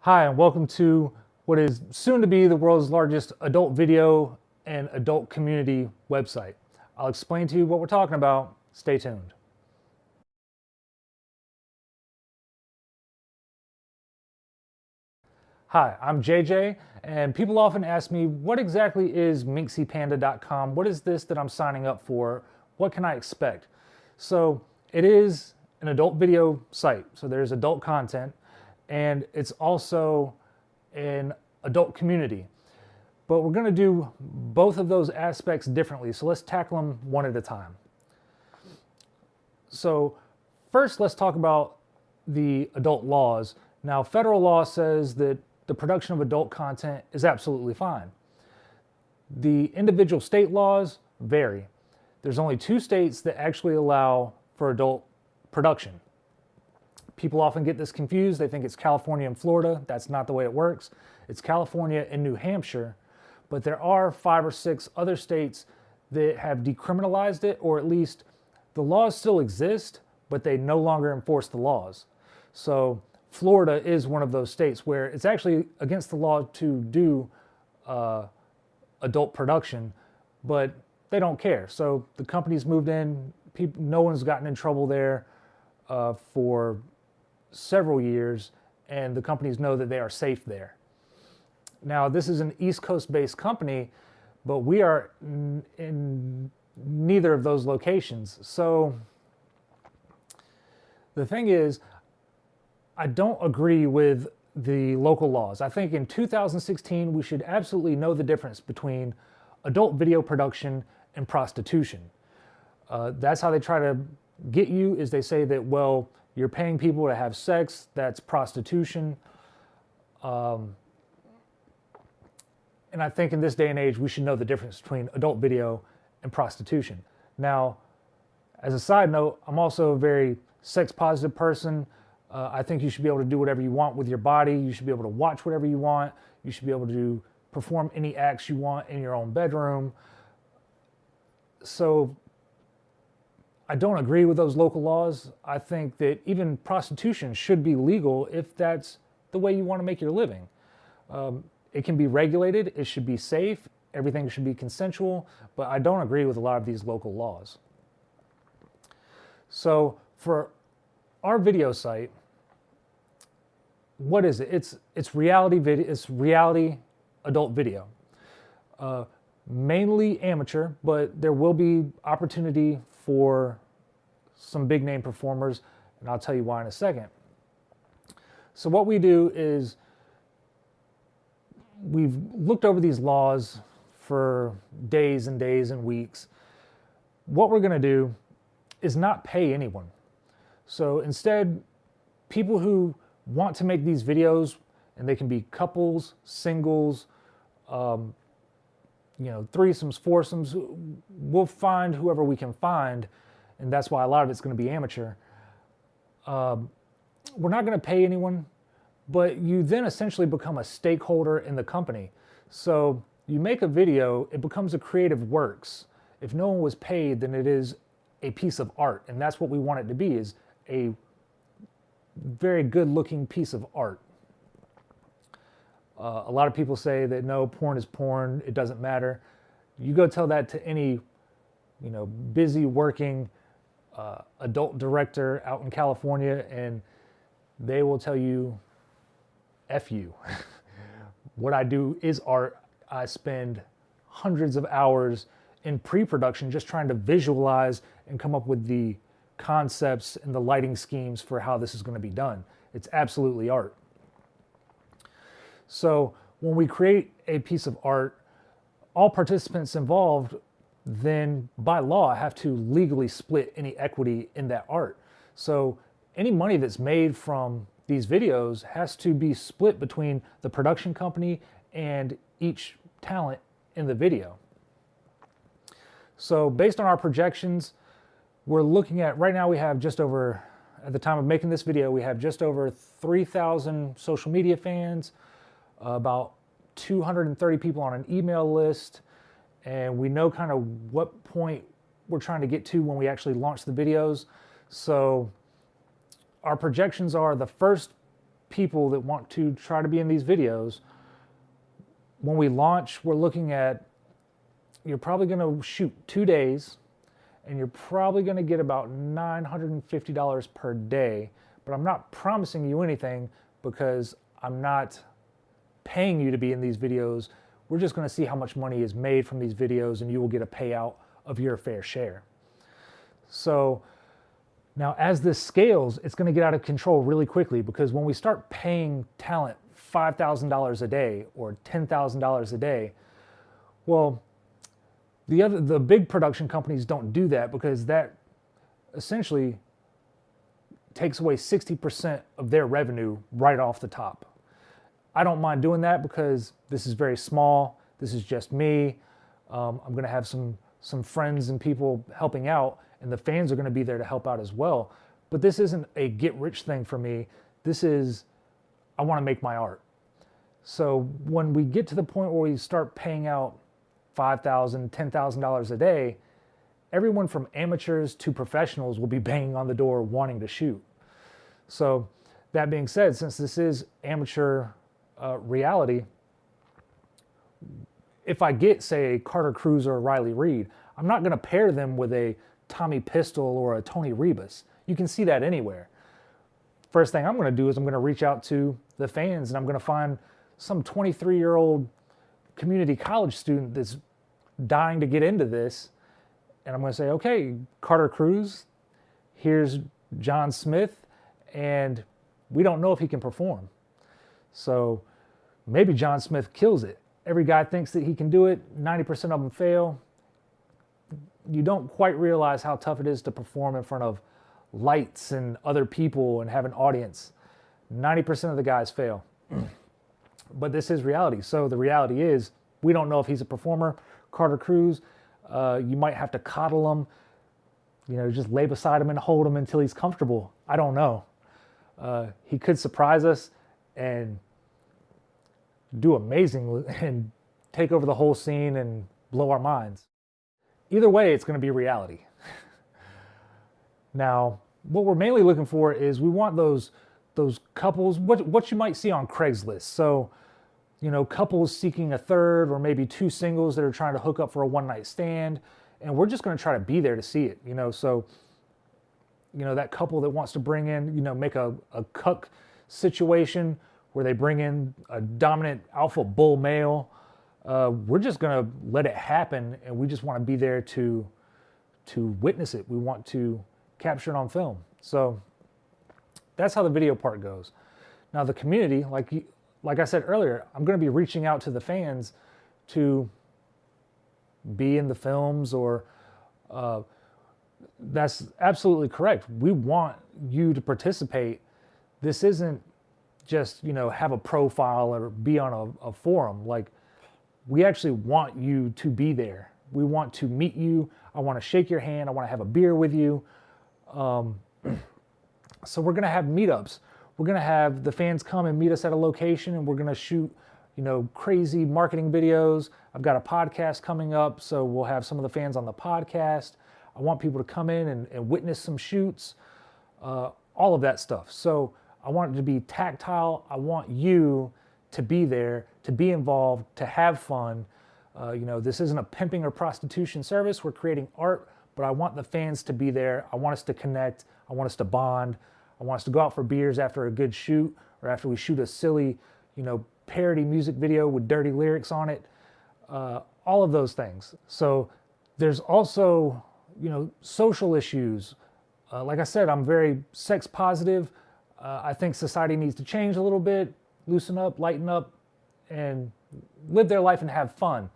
Hi, and welcome to what is soon to be the world's largest adult video and adult community website. I'll explain to you what we're talking about. Stay tuned. Hi, I'm JJ, and people often ask me, what exactly is MinxyPanda.com? What is this that I'm signing up for? What can I expect? So it is an adult video site. So there's adult content, and it's also an adult community. But we're going to do both of those aspects differently. So let's tackle them one at a time. So first, let's talk about the adult laws. Now, federal law says that the production of adult content is absolutely fine. The individual state laws vary. There's only 2 states that actually allow for adult production. People often get this confused. They think it's California and Florida. That's not the way it works. It's California and New Hampshire, but there are 5 or 6 other states that have decriminalized it, or at least the laws still exist, but they no longer enforce the laws. So Florida is one of those states where it's actually against the law to do adult production, but they don't care. So the companies moved in. No one's gotten in trouble there for several years, and the companies know that they are safe there. Now, this is an East Coast-based company, but we are in neither of those locations. So the thing is, I don't agree with the local laws. I think in 2016, we should absolutely know the difference between adult video production and prostitution. That's how they try to get you, is they say that, well, you're paying people to have sex, that's prostitution. And I think in this day and age, we should know the difference between adult video and prostitution. Now, as a side note, I'm also a very sex-positive person. I think you should be able to do whatever you want with your body. You should be able to watch whatever you want. You should be able to perform any acts you want in your own bedroom. So I don't agree with those local laws. I think that even prostitution should be legal if that's the way you want to make your living. It can be regulated, it should be safe, everything should be consensual, but I don't agree with a lot of these local laws. So for our video site, what is it? It's reality video. It's reality adult video. Mainly amateur, but there will be opportunity for some big name performers, and I'll tell you why in a second. So what we do is we've looked over these laws for days and days and weeks. What we're going to do is not pay anyone. So instead, people who want to make these videos, and they can be couples, singles, threesomes, foursomes, we'll find whoever we can find, and that's why a lot of it's going to be amateur. We're not going to pay anyone, but you then essentially become a stakeholder in the company. So you make a video, it becomes a creative works. If no one was paid, then it is a piece of art, and that's what we want it to be, is a very good looking piece of art. A lot of people say that no, porn is porn, it doesn't matter. You go tell that to any, busy working adult director out in California, and they will tell you, F you. What I do is art. I spend hundreds of hours in pre-production just trying to visualize and come up with the concepts and the lighting schemes for how this is going to be done. It's absolutely art. So when we create a piece of art, all participants involved then by law have to legally split any equity in that art. So any money that's made from these videos has to be split between the production company and each talent in the video. So based on our projections, we're looking at, right now we have just over, at the time of making this video, we have just over 3,000 social media fans, about 230 people on an email list, and we know kind of what point we're trying to get to when we actually launch the videos. So our projections are the first people that want to try to be in these videos. When we launch, we're looking at, you're probably going to shoot 2 days, and you're probably going to get about $950 per day. But I'm not promising you anything because I'm not paying you to be in these videos. We're just going to see how much money is made from these videos, and you will get a payout of your fair share. So now as this scales, it's going to get out of control really quickly, because when we start paying talent $5,000 a day or $10,000 a day, well, the big production companies don't do that, because that essentially takes away 60% of their revenue right off the top. I don't mind doing that because this is very small. This is just me. I'm going to have some friends and people helping out, and the fans are going to be there to help out as well. But this isn't a get-rich thing for me. This is, I want to make my art. So when we get to the point where we start paying out $5,000, $10,000 a day, everyone from amateurs to professionals will be banging on the door wanting to shoot. So that being said, since this is amateur reality, if I get, say, a Carter Cruz or a Riley Reid, I'm not going to pair them with a Tommy Pistol or a Tony Rebus. You can see that anywhere. First thing I'm going to do is I'm going to reach out to the fans, and I'm going to find some 23-year-old community college student that's dying to get into this, and I'm going to say, okay, Carter Cruz, here's John Smith, and we don't know if he can perform. So maybe John Smith kills it. Every guy thinks that he can do it. 90% of them fail. You don't quite realize how tough it is to perform in front of lights and other people and have an audience. 90% of the guys fail. But this is reality. So the reality is, we don't know if he's a performer. Carter Cruz, you might have to coddle him, just lay beside him and hold him until he's comfortable. I don't know. He could surprise us and do amazing and take over the whole scene and blow our minds. Either way, it's going to be reality. Now, what we're mainly looking for is, we want those couples, what you might see on Craigslist. So, couples seeking a third, or maybe 2 singles that are trying to hook up for a one-night stand, and we're just going to try to be there to see it. So, that couple that wants to bring in, make a cuck situation where they bring in a dominant alpha bull male. We're just going to let it happen, and we just want to be there to witness it. We want to capture it on film. So that's how the video part goes. Now the community, like I said earlier, I'm going to be reaching out to the fans to be in the films, or that's absolutely correct. We want you to participate. This isn't just, have a profile or be on a forum. We actually want you to be there. We want to meet you. I want to shake your hand. I want to have a beer with you. So we're going to have meetups. We're going to have the fans come and meet us at a location, and we're going to shoot, crazy marketing videos. I've got a podcast coming up, so we'll have some of the fans on the podcast. I want people to come in and witness some shoots, all of that stuff. So I want it to be tactile. I want you to be there, to be involved, to have fun. This isn't a pimping or prostitution service. We're creating art, but I want the fans to be there. I want us to connect. I want us to bond. I want us to go out for beers after a good shoot, or after we shoot a silly, parody music video with dirty lyrics on it. All of those things. So there's also, social issues. Like I said, I'm very sex positive. I think society needs to change a little bit, loosen up, lighten up, and live their life and have fun.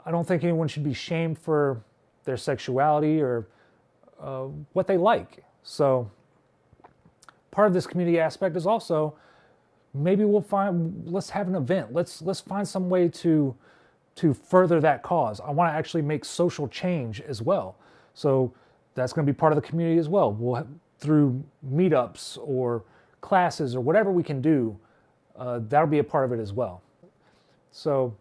I don't think anyone should be shamed for their sexuality or what they like. So part of this community aspect is also, maybe let's have an event. Let's find some way to further that cause. I want to actually make social change as well. So that's going to be part of the community as well. We'll through meetups or classes or whatever we can do, that'll be a part of it as well. So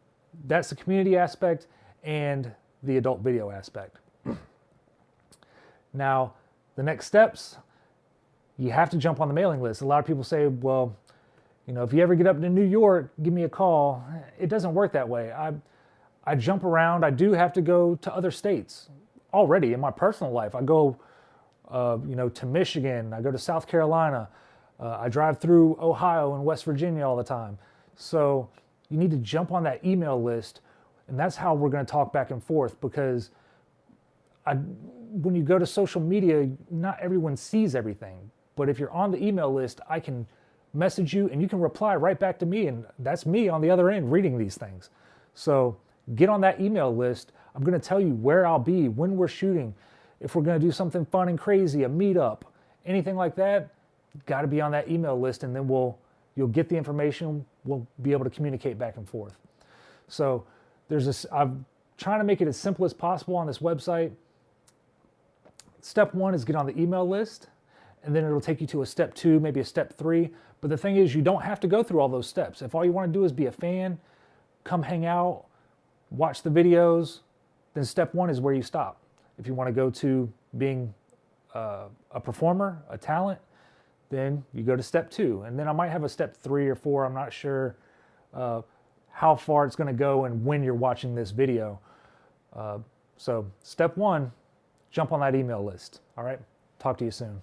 that's the community aspect and the adult video aspect. Now, the next steps, you have to jump on the mailing list. A lot of people say, well, You know, if you ever get up to New York, give me a call. It doesn't work that way. I jump around. I do have to go to other states already in my personal life. I go, to Michigan. I go to South Carolina. I drive through Ohio and West Virginia all the time. So you need to jump on that email list, and that's how we're going to talk back and forth, because when you go to social media, not everyone sees everything. But if you're on the email list, I can message you and you can reply right back to me, and that's me on the other end reading these things. So get on that email list. I'm going to tell you where I'll be, when we're shooting, if we're going to do something fun and crazy, a meetup, anything like that. Got to be on that email list, and then you'll get the information. We'll be able to communicate back and forth. So I'm trying to make it as simple as possible on this website. Step 1 is get on the email list, and then it'll take you to a step 2, maybe a step 3. But the thing is, you don't have to go through all those steps. If all you want to do is be a fan, come hang out, watch the videos, then step 1 is where you stop. If you want to go to being a performer, a talent, then you go to step 2. And then I might have a step 3 or 4. I'm not sure how far it's going to go and when you're watching this video. So step 1, jump on that email list. All right. Talk to you soon.